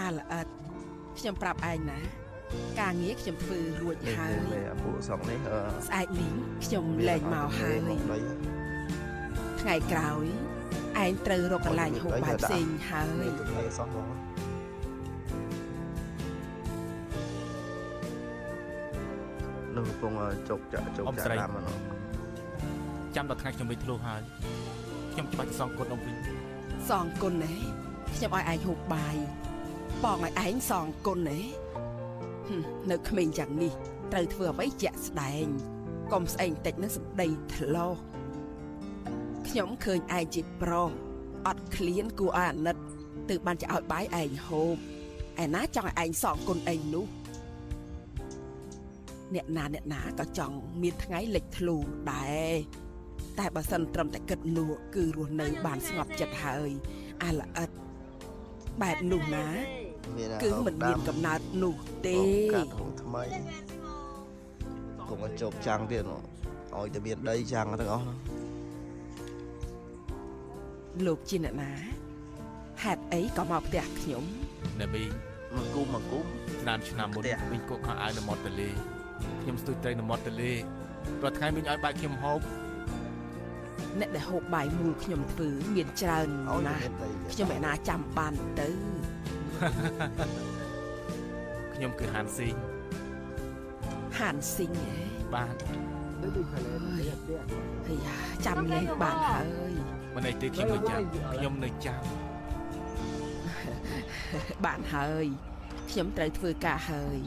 à làខ្ញុំប្រាប់ឯងណាការងារខ្ញុំធ្វើរួចហើយ ពួកសងនេះ ស្អែកនេះខ្ញុំលែងមកហើយថ្ងៃក្រោយឯងត្រូវរកកន្លែងហូបបាយផ្សេងហើយនឹងកំពុងជោគចាក់តាមមកចាំដល់ថ្ងៃខ្ញុំវិញធ្លុះហើយខ្ញុំច្បាច់សងគុណôngវិញសងគុណហ៎ខ្ញុំឲ្យឯងហូបបាយបងឲ្យឯងសងគុណហ៎នៅក្មេងយ៉ាងនេះត្រូវធ្វើអ្វីជាក់ស្ដែងកុំស្អែកតិចនឹងសម្ដីធ្លោះខ្ញុំឃើញឯងជាប្រុសអត់ឃ្លានគួរឲ្យអាណិតទើបបានจะឲ្យបាយឯងហូបឯណាចង់ឲ្យឯងសងគុណឯងនោះអ្នកណាក៏ចង់មានថ្ងៃលេចធ្លូដែរតែបើសិនត្រឹមតែគិតនោះគឺរស់នៅបានស្ងប់ចិត្តហើយអាល្អិតបែបនោះណាគឺមិនមានកំណើតនោះទេកាត់ហងថ្មីគង់ជោគចាំងទៀតឲ្យតែមានដីចាំងទាំងអស់លោកជាអ្នកណាហេតុអីក៏មកផ្ទះខ្ញុំណែប៊ីមកគុំឆ្នាំមុនវិញគក់ខោអាវនៅមាត់ទន្លេខ្ញុំស្ទូចត្រីនៅមាត់ទន្លេរាល់ថ្ងៃវិញឲ្យបាយខ្ញុំហូបអ្នកដែលហូបបាយមូលខ្ញុំធ្វើមានច្រើនណាស់ខ្ញុំមិនណាចាំបានទៅខ្ញុំគឺហានស៊ីងហ៎បានហើយចាំលេងបានហើយមិនអីទេខ្ញុំនៅចាំបានហើយខ្ញុំត្រូវធ្វើការហើយ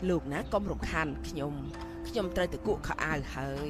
លោកណាកុំរំខានខ្ញុំត្រូវទៅគក់ខោអាវហើយ